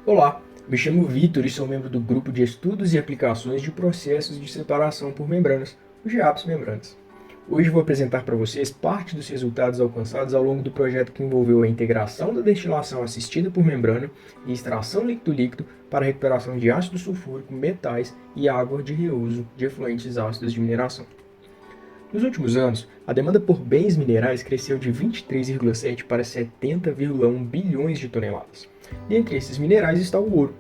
Olá, me chamo Vitor e sou membro do Grupo de Estudos e Aplicações de Processos de Separação por Membranas, o GEAPS Membranas. Hoje vou apresentar para vocês parte dos resultados alcançados ao longo do projeto que envolveu a integração da destilação assistida por membrana e extração líquido-líquido para a recuperação de ácido sulfúrico, metais e água de reuso de efluentes ácidos de mineração. Nos últimos anos, a demanda por bens minerais cresceu de 23,7 para 70,1 bilhões de toneladas. Dentre esses minerais está o ouro.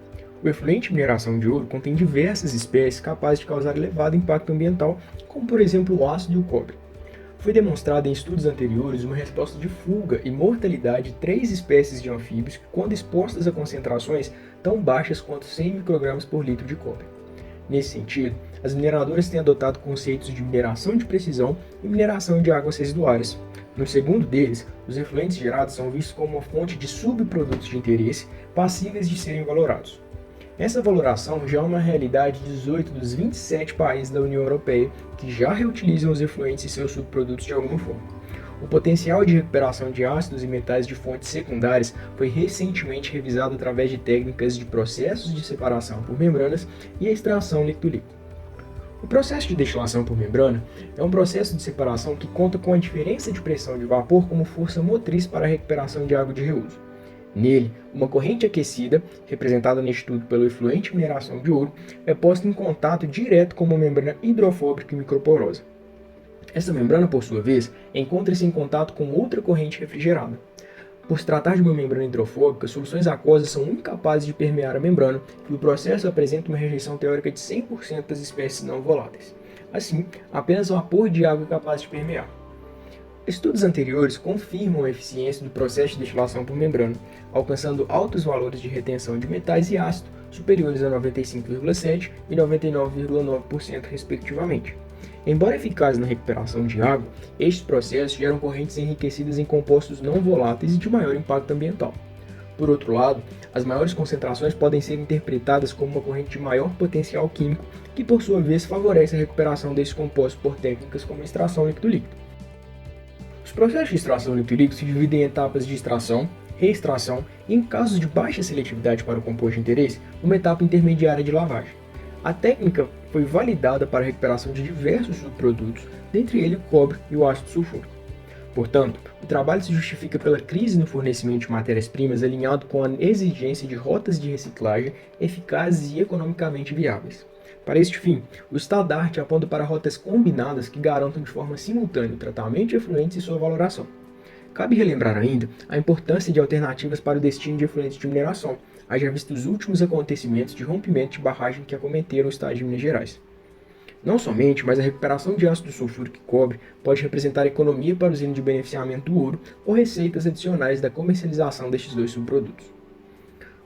O efluente mineração de ouro contém diversas espécies capazes de causar elevado impacto ambiental, como por exemplo o ácido e o cobre. Foi demonstrado em estudos anteriores uma resposta de fuga e mortalidade de 3 espécies de anfíbios que, quando expostas a concentrações tão baixas quanto 100 microgramas por litro de cobre. Nesse sentido, as mineradoras têm adotado conceitos de mineração de precisão e mineração de águas residuárias. No segundo deles, os efluentes gerados são vistos como uma fonte de subprodutos de interesse passíveis de serem valorados. Essa valoração já é uma realidade de 18 dos 27 países da União Europeia que já reutilizam os efluentes e seus subprodutos de alguma forma. O potencial de recuperação de ácidos e metais de fontes secundárias foi recentemente revisado através de técnicas de processos de separação por membranas e extração líquido-líquido. O processo de destilação por membrana é um processo de separação que conta com a diferença de pressão de vapor como força motriz para a recuperação de água de reuso. Nele, uma corrente aquecida, representada neste estudo pelo efluente mineração de ouro, é posta em contato direto com uma membrana hidrofóbica e microporosa. Essa membrana, por sua vez, encontra-se em contato com outra corrente refrigerada. Por se tratar de uma membrana hidrofóbica, soluções aquosas são incapazes de permear a membrana e o processo apresenta uma rejeição teórica de 100% das espécies não voláteis. Assim, apenas vapor de água é capaz de permear. Estudos anteriores confirmam a eficiência do processo de destilação por membrana, alcançando altos valores de retenção de metais e ácido, superiores a 95,7% e 99,9% respectivamente. Embora eficazes na recuperação de água, estes processos geram correntes enriquecidas em compostos não voláteis e de maior impacto ambiental. Por outro lado, as maiores concentrações podem ser interpretadas como uma corrente de maior potencial químico, que por sua vez favorece a recuperação desses compostos por técnicas como extração líquido-líquido. Os processos de extração líquido-líquido se dividem em etapas de extração, reextração e, em casos de baixa seletividade para o composto de interesse, uma etapa intermediária de lavagem. A técnica foi validada para a recuperação de diversos subprodutos, dentre eles o cobre e o ácido sulfúrico. Portanto, o trabalho se justifica pela crise no fornecimento de matérias-primas alinhado com a exigência de rotas de reciclagem eficazes e economicamente viáveis. Para este fim, o Estado-da-Arte aponta para rotas combinadas que garantam de forma simultânea o tratamento de efluentes e sua valoração. Cabe relembrar ainda a importância de alternativas para o destino de efluentes de mineração, haja visto os últimos acontecimentos de rompimento de barragem que acometeram o estado de Minas Gerais. Não somente, mas a recuperação de ácido sulfúrico e cobre pode representar economia para o usina de beneficiamento do ouro ou receitas adicionais da comercialização destes dois subprodutos.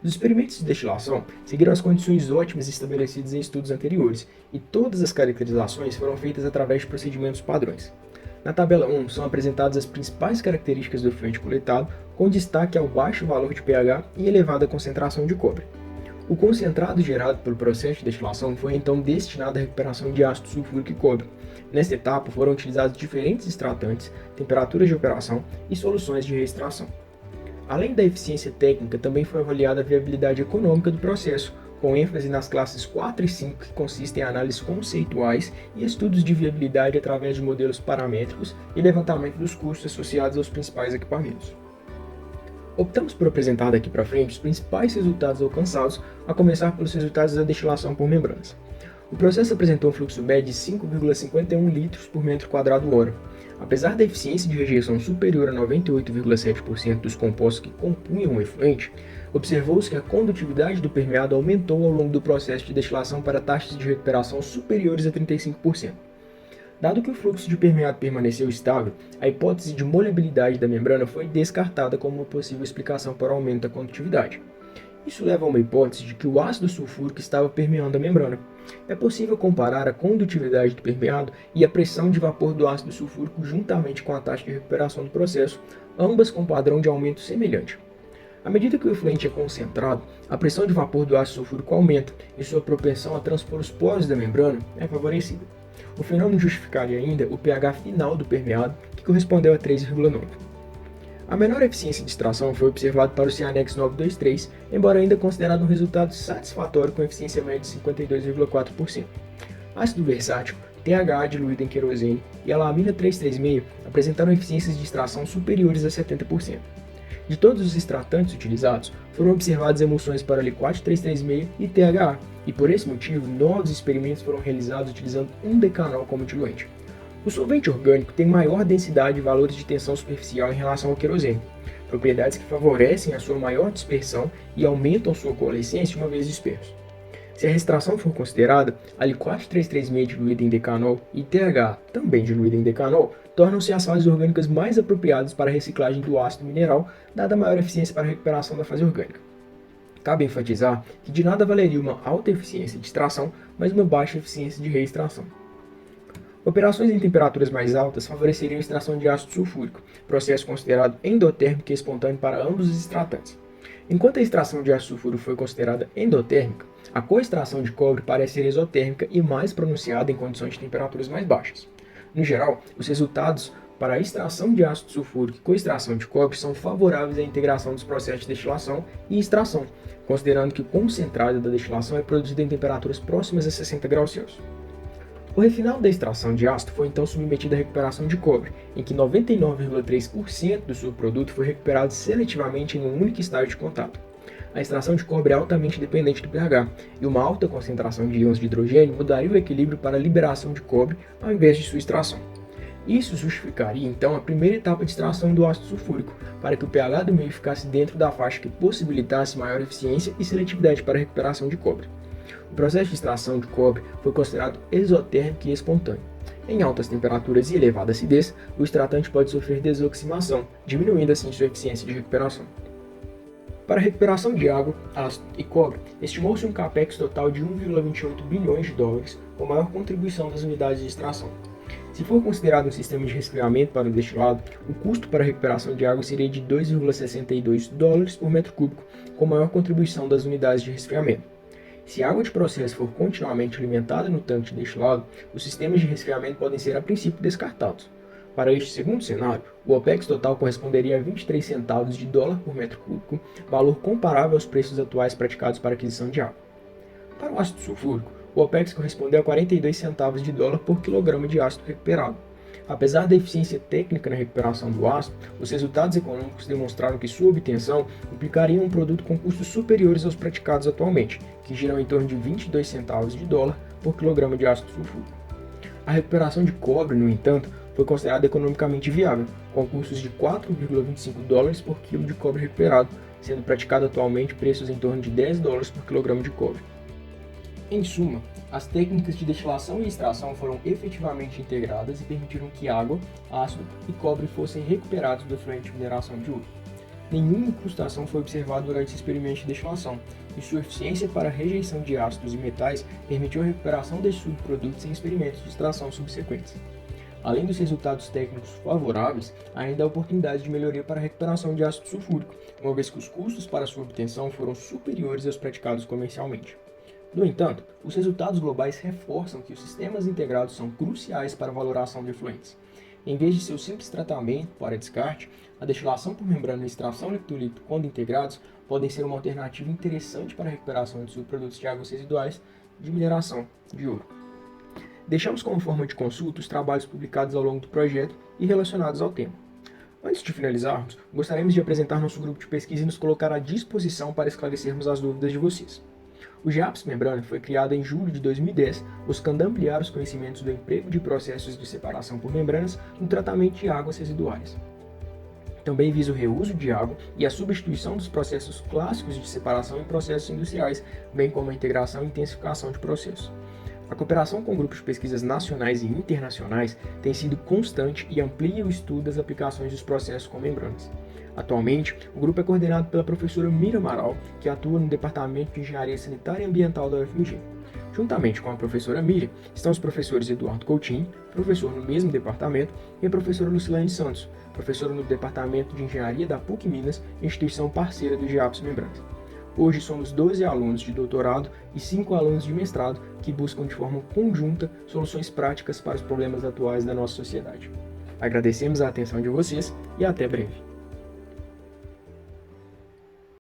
Os experimentos de destilação seguiram as condições ótimas estabelecidas em estudos anteriores, e todas as caracterizações foram feitas através de procedimentos padrões. Na tabela 1 são apresentadas as principais características do efluente coletado, com destaque ao baixo valor de pH e elevada concentração de cobre. O concentrado gerado pelo processo de destilação foi então destinado à recuperação de ácido sulfúrico e cobre. Nesta etapa foram utilizados diferentes extratantes, temperaturas de operação e soluções de reextração. Além da eficiência técnica, também foi avaliada a viabilidade econômica do processo, com ênfase nas classes 4 e 5, que consistem em análises conceituais e estudos de viabilidade através de modelos paramétricos e levantamento dos custos associados aos principais equipamentos. Optamos por apresentar daqui para frente os principais resultados alcançados, a começar pelos resultados da destilação por membranas. O processo apresentou um fluxo médio de 5,51 litros por metro quadrado hora. Apesar da eficiência de rejeição superior a 98,7% dos compostos que compunham o efluente, observou-se que a condutividade do permeado aumentou ao longo do processo de destilação para taxas de recuperação superiores a 35%. Dado que o fluxo de permeado permaneceu estável, a hipótese de molhabilidade da membrana foi descartada como uma possível explicação para o aumento da condutividade. Isso leva a uma hipótese de que o ácido sulfúrico estava permeando a membrana. É possível comparar a condutividade do permeado e a pressão de vapor do ácido sulfúrico juntamente com a taxa de recuperação do processo, ambas com padrão de aumento semelhante. À medida que o efluente é concentrado, a pressão de vapor do ácido sulfúrico aumenta e sua propensão a transpor os poros da membrana é favorecida. O fenômeno justificaria ainda o pH final do permeado, que correspondeu a 3,9. A menor eficiência de extração foi observada para o Cianex 923, embora ainda considerado um resultado satisfatório com eficiência média de 52,4%. Ácido versátil, THA diluído em querosene e a lamina 336 apresentaram eficiências de extração superiores a 70%. De todos os extratantes utilizados, foram observadas emulsões para Liquat 336 e THA, e por esse motivo, novos experimentos foram realizados utilizando 1-decanol como diluente. O solvente orgânico tem maior densidade e valores de tensão superficial em relação ao querosene, propriedades que favorecem a sua maior dispersão e aumentam sua coalescência uma vez disperso. Se a extração for considerada, a Liquat 336 diluída em decanol e THA, também diluída em decanol, tornam-se as fases orgânicas mais apropriadas para a reciclagem do ácido mineral, dada a maior eficiência para a recuperação da fase orgânica. Cabe enfatizar que de nada valeria uma alta eficiência de extração, mas uma baixa eficiência de reextração. Operações em temperaturas mais altas favoreceriam a extração de ácido sulfúrico, processo considerado endotérmico e espontâneo para ambos os extratantes. Enquanto a extração de ácido sulfúrico foi considerada endotérmica, a coextração de cobre parece ser exotérmica e mais pronunciada em condições de temperaturas mais baixas. No geral, os resultados para a extração de ácido sulfúrico e coextração de cobre são favoráveis à integração dos processos de destilação e extração, considerando que o concentrado da destilação é produzido em temperaturas próximas a 60 graus Celsius. O refinado da extração de ácido foi então submetido à recuperação de cobre, em que 99,3% do subproduto foi recuperado seletivamente em um único estágio de contato. A extração de cobre é altamente dependente do pH, e uma alta concentração de íons de hidrogênio mudaria o equilíbrio para a liberação de cobre ao invés de sua extração. Isso justificaria então a primeira etapa de extração do ácido sulfúrico, para que o pH do meio ficasse dentro da faixa que possibilitasse maior eficiência e seletividade para a recuperação de cobre. O processo de extração de cobre foi considerado exotérmico e espontâneo. Em altas temperaturas e elevada acidez, o extratante pode sofrer desoximação, diminuindo assim sua eficiência de recuperação. Para a recuperação de água, ácido e cobre, estimou-se um capex total de 1,28 bilhões de dólares, com maior contribuição das unidades de extração. Se for considerado um sistema de resfriamento para o destilado, o custo para a recuperação de água seria de 2,62 dólares por metro cúbico, com maior contribuição das unidades de resfriamento. Se a água de processo for continuamente alimentada no tanque de destilado, os sistemas de resfriamento podem ser a princípio descartados. Para este segundo cenário, o OPEX total corresponderia a 23 centavos de dólar por metro cúbico, valor comparável aos preços atuais praticados para aquisição de água. Para o ácido sulfúrico, o OPEX correspondeu a 42 centavos de dólar por quilograma de ácido recuperado. Apesar da eficiência técnica na recuperação do ácido, os resultados econômicos demonstraram que sua obtenção implicaria um produto com custos superiores aos praticados atualmente, que giram em torno de 22 centavos de dólar por quilograma de ácido sulfúrico. A recuperação de cobre, no entanto, foi considerada economicamente viável, com custos de 4,25 dólares por quilo de cobre recuperado, sendo praticado atualmente preços em torno de 10 dólares por quilograma de cobre. Em suma, as técnicas de destilação e extração foram efetivamente integradas e permitiram que água, ácido e cobre fossem recuperados do efluente de mineração de ouro. Nenhuma incrustação foi observada durante esse experimento de destilação, e sua eficiência para a rejeição de ácidos e metais permitiu a recuperação desses subprodutos em experimentos de extração subsequentes. Além dos resultados técnicos favoráveis, ainda há oportunidade de melhoria para a recuperação de ácido sulfúrico, uma vez que os custos para sua obtenção foram superiores aos praticados comercialmente. No entanto, os resultados globais reforçam que os sistemas integrados são cruciais para a valoração de efluentes. Em vez de seu simples tratamento para descarte, a destilação por membrana e extração leptolito, quando integrados, podem ser uma alternativa interessante para a recuperação de subprodutos de águas residuais de mineração de ouro. Deixamos como forma de consulta os trabalhos publicados ao longo do projeto e relacionados ao tema. Antes de finalizarmos, gostaríamos de apresentar nosso grupo de pesquisa e nos colocar à disposição para esclarecermos as dúvidas de vocês. O GEAPS Membrana foi criado em julho de 2010, buscando ampliar os conhecimentos do emprego de processos de separação por membranas no tratamento de águas residuais. Também visa o reuso de água e a substituição dos processos clássicos de separação em processos industriais, bem como a integração e intensificação de processos. A cooperação com grupos de pesquisas nacionais e internacionais tem sido constante e amplia o estudo das aplicações dos processos com membranas. Atualmente, o grupo é coordenado pela professora Mira Amaral, que atua no Departamento de Engenharia Sanitária e Ambiental da UFMG. Juntamente com a professora Mira, estão os professores Eduardo Coutinho, professor no mesmo departamento, e a professora Lucilane Santos, professora no Departamento de Engenharia da PUC Minas, instituição parceira do GEAPS Membranas. Hoje somos 12 alunos de doutorado e 5 alunos de mestrado que buscam de forma conjunta soluções práticas para os problemas atuais da nossa sociedade. Agradecemos a atenção de vocês e até breve.